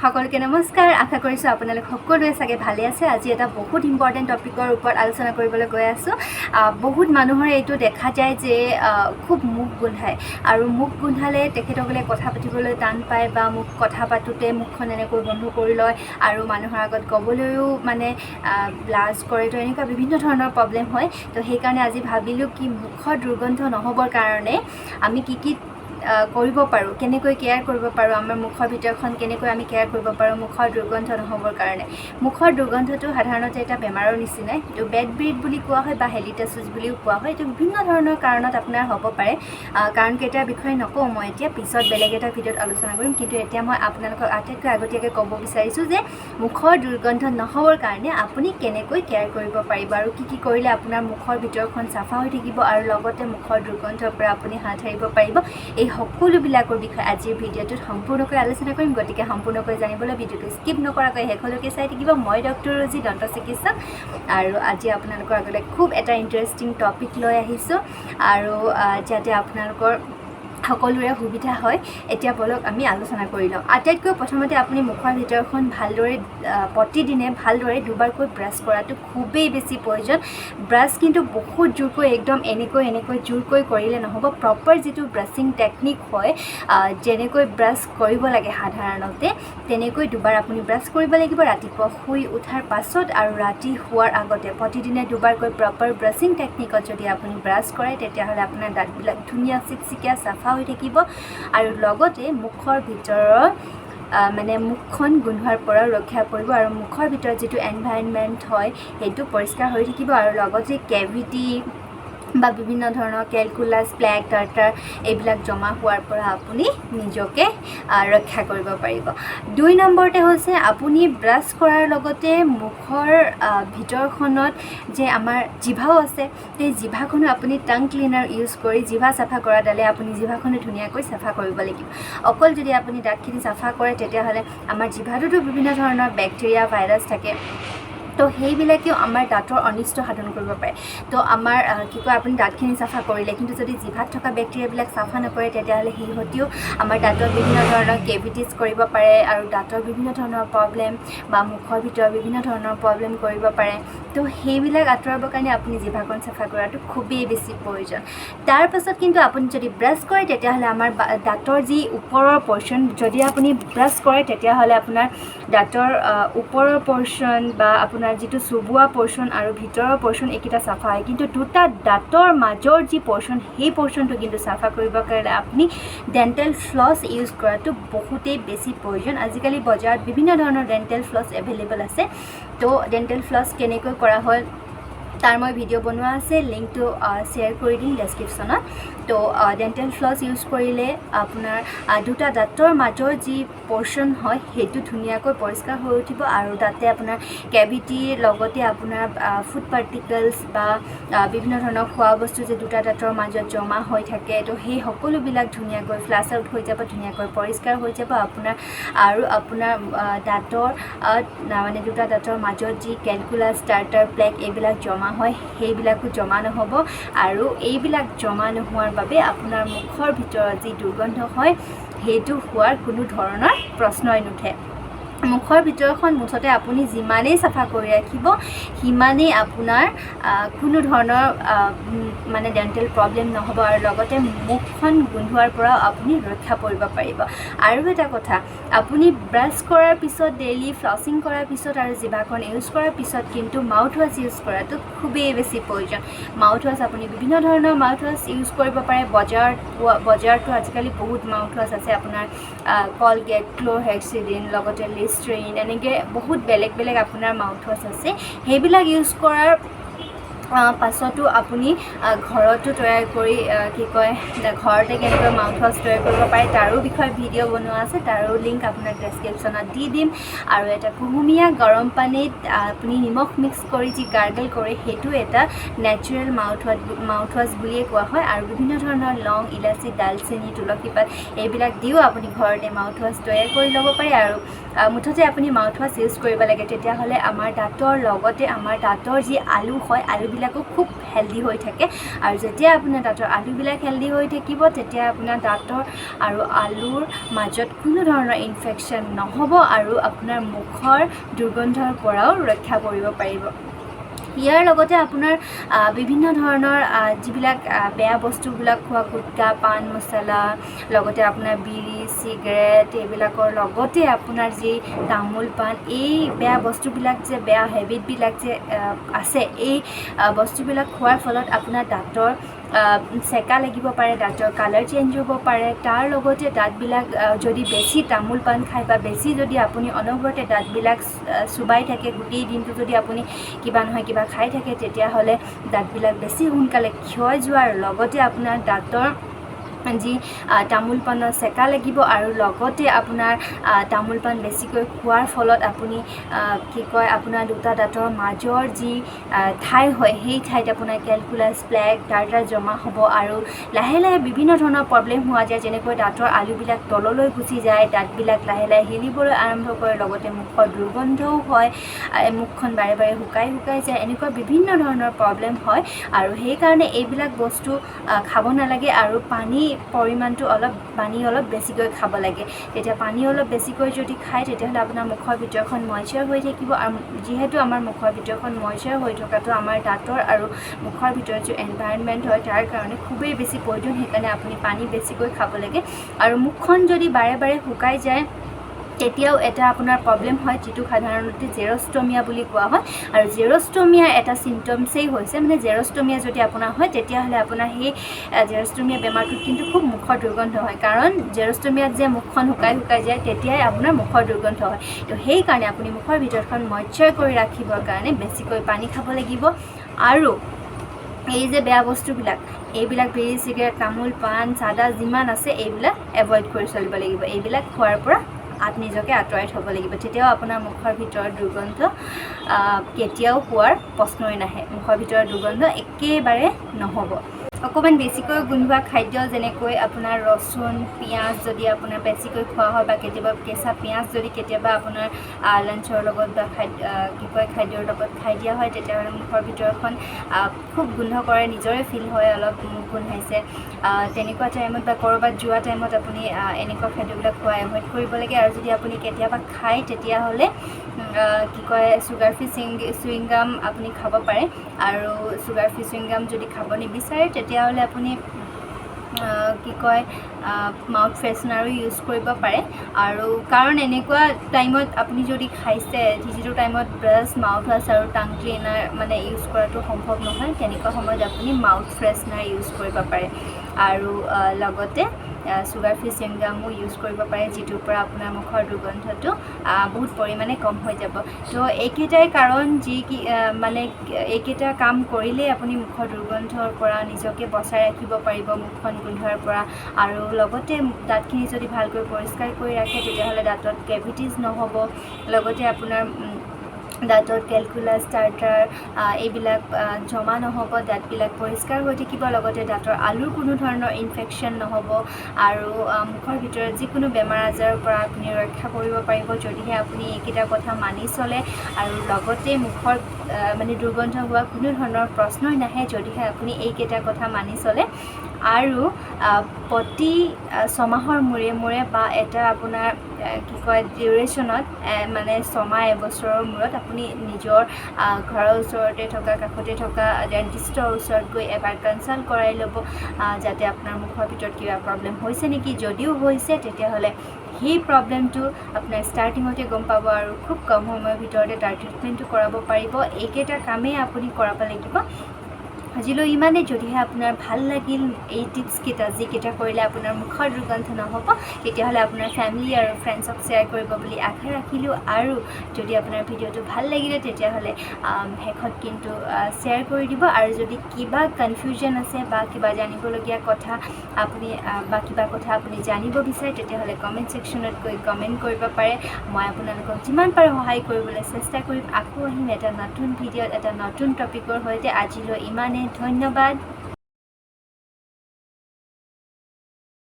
সকলোকে নমস্কাৰ আশা কৰিছোঁ আপোনালোক সকলোৱে চাগে ভালে আছে। আজি এটা বহুত ইম্পৰ্টেণ্ট টপিকৰ ওপৰত আলোচনা কৰিবলৈ গৈ আছোঁ। বহুত মানুহৰ এইটো দেখা যায় যে খুব মুখ গোন্ধায় আৰু মুখ গোন্ধালে তেখেতসকলে কথা পাতিবলৈ টান পায় বা মুখ কথা পাতোঁতে মুখখন এনেকৈ বন্ধ কৰি লয় আৰু মানুহৰ আগত ক'বলৈও মানে লাজ কৰে। তো এনেকুৱা বিভিন্ন ধৰণৰ প্ৰব্লেম হয়। তো সেইকাৰণে আজি ভাবিলোঁ কি মুখৰ দুৰ্গন্ধ নহ'বৰ কাৰণে আমি কি কৰিব পাৰোঁ, কেনেকৈ কেয়াৰ কৰিব পাৰোঁ, আমাৰ মুখৰ ভিতৰখন কেনেকৈ আমি কেয়াৰ কৰিব পাৰোঁ মুখৰ দুৰ্গন্ধ নহ'বৰ কাৰণে। মুখৰ দুৰ্গন্ধটো সাধাৰণতে এটা বেমাৰৰ নিচিনাই, এইটো বেড ব্ৰেথ বুলি কোৱা হয় বা হেলিটাছিছ বুলিও কোৱা হয়। এইটো বিভিন্ন ধৰণৰ কাৰণত আপোনাৰ হ'ব পাৰে। কাৰণকেইটাৰ বিষয়ে নকওঁ মই এতিয়া, পিছত বেলেগ এটা ভিডিঅ'ত আলোচনা কৰিম। কিন্তু এতিয়া মই আপোনালোকক আটাইতকৈ আগতীয়াকৈ ক'ব বিচাৰিছোঁ যে মুখৰ দুৰ্গন্ধ নহ'বৰ কাৰণে আপুনি কেনেকৈ কেয়াৰ কৰিব পাৰিব আৰু কি কৰিলে আপোনাৰ মুখৰ ভিতৰখন চাফা হৈ থাকিব আৰু লগতে মুখৰ দুৰ্গন্ধৰ পৰা আপুনি হাত সাৰিব পাৰিব। এই সকলোবিলাকৰ বিষয়ে আজিৰ ভিডিঅ'টোত সম্পূৰ্ণকৈ আলোচনা কৰিম। গতিকে সম্পূৰ্ণকৈ জানিবলৈ ভিডিঅ'টো স্কিপ নকৰাকৈ শেষলৈকে চাই থাকিব। মই ডক্টৰ ৰজি, দন্ত চিকিৎসক, আৰু আজি আপোনালোকৰ আগলৈ খুব এটা ইণ্টাৰেষ্টিং টপিক লৈ আহিছোঁ আৰু যাতে আপোনালোকৰ সকলোৰে সুবিধা হয়। এতিয়া বলক আমি আলোচনা কৰি লওঁ। আটাইতকৈ প্ৰথমতে আপুনি মুখৰ ভিতৰখন ভালদৰে প্ৰতিদিনে ভালদৰে দুবাৰকৈ ব্ৰাছ কৰাটো খুবেই বেছি প্ৰয়োজন। ব্ৰাছ কিন্তু বহুত জোৰকৈ একদম এনেকৈ জোৰকৈ কৰিলে নহ'ব। প্ৰপাৰ যিটো ব্ৰাছিং টেকনিক হয়, যেনেকৈ ব্ৰাছ কৰিব লাগে সাধাৰণতে তেনেকৈ দুবাৰ আপুনি ব্ৰাছ কৰিব লাগিব। ৰাতিপুৱা শুই উঠাৰ পাছত আৰু ৰাতি শোৱাৰ আগতে প্ৰতিদিনে দুবাৰকৈ প্ৰপাৰ ব্ৰাছিং টেকনিকত যদি আপুনি ব্ৰাছ কৰে তেতিয়াহ'লে আপোনাৰ দাঁতবিলাক ধুনীয়া চিকচিকীয়া চাফা হৈ থাকিব আৰু লগতে মুখৰ ভিতৰৰ মানে মুখখন গোন্ধোৱাৰ পৰা ৰক্ষা পৰিব আৰু মুখৰ ভিতৰত যিটো এনভাইৰনমেণ্ট হয় সেইটো পৰিষ্কাৰ হৈ থাকিব আৰু লগতে কেভিটি বা বিভিন্ন ধৰণৰ কেলকুলাছ, প্লেক, টাৰ্টাৰ এইবিলাক জমা হোৱাৰ পৰা আপুনি নিজকে ৰক্ষা কৰিব পাৰিব। 2 নম্বৰতে হৈছে আপুনি ব্ৰাছ কৰাৰ লগতে মুখৰ ভিতৰখনত যে আমাৰ জিভাও আছে, সেই জিভাখনো আপুনি টাং ক্লিনাৰ ইউজ কৰি জিভা চাফা কৰাডালে আপুনি জিভাখনো ধুনীয়াকৈ চাফা কৰিব লাগিব। অকল যদি আপুনি দাঁতখিনি চাফা কৰে তেতিয়াহ'লে আমাৰ জিভাটোতো বিভিন্ন ধৰণৰ বেক্টেৰিয়া, ভাইৰাছ থাকে। তো সেইবিলাকেও আমাৰ দাঁতৰ অনিষ্ট সাধন কৰিব পাৰে। তো আমাৰ আপুনি দাঁতখিনি চাফা কৰিলে কিন্তু যদি জিভাত থকা বেক্টেৰিয়াবিলাক চাফা নকৰে তেতিয়াহ'লে সিহঁতিও আমাৰ দাঁতত বিভিন্ন ধৰণৰ কেভিটিছ কৰিব পাৰে আৰু দাঁতৰ বিভিন্ন ধৰণৰ প্ৰব্লেম বা মুখৰ ভিতৰত বিভিন্ন ধৰণৰ প্ৰব্লেম কৰিব পাৰে। তো সেইবিলাক আঁতৰাবৰ কাৰণে আপুনি জিভাখন চাফা কৰাটো খুবেই বেছি প্ৰয়োজন। তাৰ পাছত কিন্তু আপুনি যদি ব্ৰাছ কৰে তেতিয়াহ'লে আমাৰ দাঁতৰ যি ওপৰৰ পৰ্চন, যদি আপুনি ব্ৰাছ কৰে তেতিয়াহ'লে আপোনাৰ দাঁতৰ ওপৰৰ পৰ্চন বা আপোনাৰ যিটো চুবোৱা পৰ্চন আৰু ভিতৰৰ পৰ্চন এইকেইটা চাফা হয়। কিন্তু দুটা দাঁতৰ মাজৰ যি পৰ্চন সেই পৰ্চনটো কিন্তু চাফা কৰিবৰ কাৰণে আপুনি ডেণ্টেল ফ্লছ ইউজ কৰাটো বহুতেই বেছি প্ৰয়োজন। আজিকালি বজাৰত বিভিন্ন ধৰণৰ ডেণ্টেল ফ্লছ এভেইলেবল আছে। তো ডেণ্টেল ফ্লছ কেনেকৈ কৰা হয় তাৰ মই ভিডিঅ' বনোৱা আছে, লিংকটো শ্বেয়াৰ কৰি দিম ডেছক্ৰিপশ্যনত। তো ডেণ্টেল ফ্লছ ইউজ কৰিলে আপোনাৰ দুটা দাঁতৰ মাজৰ যি পৰ্চন হয় সেইটো ধুনীয়াকৈ পৰিষ্কাৰ হৈ উঠিব আৰু তাতে আপোনাৰ কেভিটিৰ লগতে আপোনাৰ ফুড পাৰ্টিকলছ বা বিভিন্ন ধৰণৰ খোৱা বস্তু যে দুটা দাঁতৰ মাজত জমা হৈ থাকে, তো সেই সকলোবিলাক ধুনীয়াকৈ ফ্লাছ আউট হৈ যাব, ধুনীয়াকৈ পৰিষ্কাৰ হৈ যাব আপোনাৰ। আৰু আপোনাৰ দাঁতৰ মানে দুটা দাঁতৰ মাজত যি কেলকুলাছ, টাৰ্টাৰ, প্লেক এইবিলাক জমা হয় সেইবিলাকো জমা নহ'ব আৰু এইবিলাক জমা নোহোৱাৰ বাবে আপোনাৰ মুখৰ ভিতৰত যি দুৰ্গন্ধ হয় সেইটো হোৱাৰ কোনো ধৰণৰ প্ৰশ্নই নুঠে। মুখৰ ভিতৰখন মুঠতে আপুনি যিমানেই চাফা কৰি ৰাখিব সিমানেই আপোনাৰ কোনো ধৰণৰ মানে ডেণ্টেল প্ৰব্লেম নহ'ব আৰু লগতে মুখখন গোন্ধোৱাৰ পৰাও আপুনি ৰক্ষা পৰিব পাৰিব। আৰু এটা কথা, আপুনি ব্ৰাছ কৰাৰ পিছত, ডেইলি ফ্লছিং কৰাৰ পিছত আৰু জিভাখন ইউজ কৰাৰ পিছত কিন্তু মাউথ ৱাছ ইউজ কৰাটো খুবেই বেছি প্ৰয়োজন। মাউথ ৱাছ আপুনি বিভিন্ন ধৰণৰ মাউথ ৱাছ ইউজ কৰিব পাৰে। বজাৰতো আজিকালি বহুত মাউথ ৱাছ আছে, আপোনাৰ কলগেট, ক্ল'হেক্সিডিন, লগতে লিষ্টাৰিন, এনেকৈ বহুত বেলেগ আপোনাৰ মাউথ ৱাছ আছে। সেইবিলাক ইউজ কৰাৰ পাছতো আপুনি ঘৰতো তৈয়াৰ কৰি ঘৰতে কেনেকৈ মাউথ ৱাছ তৈয়াৰ কৰিব পাৰে তাৰো বিষয়ে ভিডিঅ' বনোৱা আছে, তাৰো লিংক আপোনাক ডেছক্ৰিপশ্যনত দি দিম। আৰু এটা কুহুমীয়া গৰম পানীত আপুনি নিমখ মিক্স কৰি যি গাৰ্গল কৰে সেইটো এটা নেচাৰেল মাউথ ৱাছ বুলিয়ে কোৱা হয়। আৰু বিভিন্ন ধৰণৰ লং, ইলাচি, দালচেনি, তুলসী পাত এইবিলাক দিও আপুনি ঘৰতে মাউথ ৱাছ তৈয়াৰ কৰি ল'ব পাৰে। আৰু মুঠতে আপুনি মাউথ ৱাছ ইউজ কৰিব লাগে, তেতিয়াহ'লে আমাৰ দাঁতৰ লগতে আমাৰ দাঁতৰ যি আলু হয়, আলু আলুবিলাকো খুব হেল্ডি হৈ থাকে আৰু যেতিয়া আপোনাৰ দাঁতৰ আলুবিলাক হেল্ডি হৈ থাকিব তেতিয়া আপোনাৰ দাঁতৰ আৰু আলুৰ মাজত কোনো ধৰণৰ ইনফেকশ্যন নহ'ব আৰু আপোনাৰ মুখৰ দুৰ্গন্ধৰ পৰাও ৰক্ষা কৰিব পাৰিব। ইয়াৰ লগতে আপোনাৰ বিভিন্ন ধৰণৰ যিবিলাক বেয়া বস্তুবিলাক খোৱা গুটকা পান মছলা লগতে আপোনাৰ বিড়ি চিগাৰেট এইবিলাকৰ লগতে আপোনাৰ যি তামোল পাণ এই বেয়া বস্তুবিলাক যে বেয়া হেবিটবিলাক যে আছে এই বস্তুবিলাক খোৱাৰ ফলত আপোনাৰ দাঁতৰ চেকা লাগিব পাৰে, দাঁতৰ কালাৰ চেঞ্জ হ'ব পাৰে। তাৰ লগতে দাঁতবিলাক যদি বেছি তামোল পাণ খায় বা বেছি যদি আপুনি অনবৰতে দাঁতবিলাক চুবাই থাকে গোটেই দিনটো যদি আপুনি কিবা নহয় কিবা খাই থাকে তেতিয়াহ'লে দাঁতবিলাক বেছি সোনকালে ক্ষয় যোৱাৰ লগতে আপোনাৰ দাঁতৰ যি তামোল পাণৰ চেকা লাগিব আৰু লগতে আপোনাৰ তামোল পাণ বেছিকৈ খোৱাৰ ফলত আপুনি আপোনাৰ দুটা দাঁতৰ মাজৰ যি ঠাই হয় সেই ঠাইত আপোনাৰ কেলকুলাছ প্লেক টাৰ্টাৰ জমা হ'ব আৰু লাহে লাহে বিভিন্ন ধৰণৰ প্ৰব্লেম হোৱা যায়, যেনেকৈ দাঁতৰ আলুবিলাক তললৈ গুচি যায়, দাঁতবিলাক লাহে লাহে হিলিবলৈ আৰম্ভ কৰে, লগতে মুখৰ দুৰ্গন্ধও হয়, মুখখন বাৰে বাৰে শুকাই যায়, এনেকুৱা বিভিন্ন ধৰণৰ প্ৰব্লেম হয় আৰু সেইকাৰণে এইবিলাক বস্তু খাব নালাগে আৰু পানী অলপ বেছিকৈ খাব লাগে। তেতিয়া পানী অলপ বেছিকৈ যদি খায় তেতিয়াহ'লে আপোনাৰ মুখৰ ভিতৰখন মইশ্চাৰ হৈ থাকিব আৰু যিহেতু আমাৰ মুখৰ ভিতৰখন মইশ্চাৰ হৈ থকাটো আমাৰ দাঁতৰ আৰু মুখৰ ভিতৰত যি এনভাইৰনমেণ্ট হয় তাৰ কাৰণে খুবেই বেছি প্ৰয়োজন, সেইকাৰণে আপুনি পানী বেছিকৈ খাব লাগে। আৰু মুখখন যদি বাৰে বাৰে শুকাই যায় তেতিয়াও এটা আপোনাৰ প্ৰব্লেম হয় যিটো সাধাৰণতে জেৰষ্টমিয়া বুলি কোৱা হয় আৰু জেৰষ্টমিয়াৰ এটা চিমটমছেই হৈছে মানে জেৰষ্টমিয়া যদি আপোনাৰ হয় তেতিয়াহ'লে আপোনাৰ সেই জেৰষ্টমিয়া বেমাৰটোত কিন্তু খুব মুখৰ দুৰ্গন্ধ হয়, কাৰণ জেৰষ্টমিয়াত যে মুখখন শুকাই যায় তেতিয়াই আপোনাৰ মুখৰ দুৰ্গন্ধ হয়। তো সেইকাৰণে আপুনি মুখৰ ভিতৰখন মইশ্চাৰ কৰি ৰাখিবৰ কাৰণে বেছিকৈ পানী খাব লাগিব আৰু এই যে বেয়া বস্তুবিলাক এইবিলাক বিড়ি চিগাৰেট তামোল পাণ চাদা যিমান আছে এইবিলাক এভইড কৰি চলিব লাগিব। এইবিলাক খোৱাৰ পৰা নিজকে আঁতৰাই থ'ব লাগিব, তেতিয়াও আপোনাৰ মুখৰ ভিতৰৰ দুৰ্গন্ধ কেতিয়াও হোৱাৰ প্ৰশ্নই নাহে, মুখৰ ভিতৰৰ দুৰ্গন্ধ একেবাৰে নহ'ব। অকণমান বেছিকৈ গোন্ধোৱা খাদ্য যেনেকৈ আপোনাৰ ৰচুন পিঁয়াজ যদি আপোনাৰ বেছিকৈ খোৱা হয় বা কেতিয়াবা কেঁচা পিঁয়াজ যদি কেতিয়াবা আপোনাৰ লাঞ্চৰ লগত বা খাদ্যৰ লগত খাই দিয়া হয় তেতিয়াহ'লে মুখৰ ভিতৰখন খুব গোন্ধ কৰে, নিজৰে ফিল হয় অলপ মুখ গোন্ধাইছে। তেনেকুৱা টাইমত বা ক'ৰবাত যোৱা টাইমত আপুনি এনেকুৱা খাদ্যবিলাক খোৱা এভইড কৰিব লাগে। আৰু যদি আপুনি কেতিয়াবা খায় তেতিয়াহ'লে চুগাৰ ফ্ৰী চুইংগাম আপুনি খাব পাৰে আৰু চুগাৰ ফ্ৰী চুইংগাম যদি খাব নিবিচাৰে তেতিয়াহ'লে আপুনি মাউথ ফ্ৰেছনাৰো ইউজ কৰিব পাৰে। আৰু কাৰণ এনেকুৱা টাইমত আপুনি যদি খাইছে যিটো টাইমত ব্ৰাছ মাউথ ৱাছ আৰু টাং ক্লিনাৰ মানে ইউজ কৰাটো সম্ভৱ নহয় তেনেকুৱা সময়ত আপুনি মাউথ ফ্ৰেছনাৰ ইউজ কৰিব পাৰে আৰু লগতে চুগাৰ ফ্ৰী চুইংগামো ইউজ কৰিব পাৰে যিটোৰ পৰা আপোনাৰ মুখৰ দুৰ্গন্ধটো বহুত পৰিমাণে কম হৈ যাব। তো এইকেইটাই কাৰণ এইকেইটা কাম কৰিলেই আপুনি মুখৰ দুৰ্গন্ধৰ পৰা নিজকে বচাই ৰাখিব পাৰিব, মুখখন গোন্ধোৱাৰ পৰা। আৰু লগতে দাঁতখিনি যদি ভালকৈ পৰিষ্কাৰ কৰি ৰাখে তেতিয়াহ'লে দাঁতত কেভিটিজ নহ'ব, লগতে আপোনাৰ দাঁতত কেলকুলাছ টাৰ্টাৰ এইবিলাক জমা নহ'ব, দাঁতবিলাক পৰিষ্কাৰ হৈ থাকিব, লগতে দাঁতৰ আলুৰ কোনো ধৰণৰ ইনফেকশ্যন নহ'ব আৰু মুখৰ ভিতৰত যিকোনো বেমাৰ আজাৰৰ পৰা আপুনি ৰক্ষা কৰিব পাৰিব যদিহে আপুনি এইকেইটা কথা মানি চলে। আৰু লগতে মুখৰ দুৰ্গন্ধ হোৱা কোনো ধৰণৰ প্ৰশ্নই নাহে যদিহে আপুনি এইকেইটা কথা মানি চলে। আৰু প্ৰতি ছমাহৰ মূৰে বা এটা আপোনাৰ ডিউৰেশ্যনত ছমাহ এবছৰৰ মূৰত আপুনি নিজৰ ঘৰৰ ওচৰতে থকা কাষতে থকা ডেণ্টিষ্টৰ ওচৰত গৈ এবাৰ কনচাল্ট কৰাই ল'ব যাতে আপোনাৰ মুখৰ ভিতৰত কিবা প্ৰব্লেম হৈছে নেকি। যদিও হৈছে তেতিয়াহ'লে সেই প্ৰব্লেমটো আপোনাৰ ষ্টাৰ্টিঙতে গম পাব আৰু খুব কম সময়ৰ ভিতৰতে তাৰ ট্ৰিটমেণ্টটো কৰাব পাৰিব। এইকেইটা কামেই আপুনি কৰাব লাগিব। আজিলৈ ইমানেই। যদিহে আপোনাৰ ভাল লাগিল এই টিপছকেইটা যিকেইটা কৰিলে আপোনাৰ মুখৰ দুৰ্গন্ধ নহ'ব তেতিয়াহ'লে আপোনাৰ ফেমিলি আৰু ফ্ৰেণ্ডছক শ্বেয়াৰ কৰিব বুলি আশা ৰাখিলোঁ। আৰু যদি আপোনাৰ ভিডিঅ'টো ভাল লাগিলে তেতিয়াহ'লে শেষত কিন্তু শ্বেয়াৰ কৰি দিব। আৰু যদি কিবা কনফিউজন আছে বা কিবা জানিবলগীয়া কথা কিবা কথা আপুনি জানিব বিচাৰে তেতিয়াহ'লে কমেণ্ট ছেকশ্যনত গৈ কমেণ্ট কৰিব পাৰে। মই আপোনালোকক যিমান পাৰোঁ সহায় কৰিবলৈ চেষ্টা কৰিম। আকৌ আহিম এটা নতুন ভিডিঅ'ত এটা নতুন টপিকৰ সৈতে। আজিলৈ ইমানেই। ধন্যবাদ।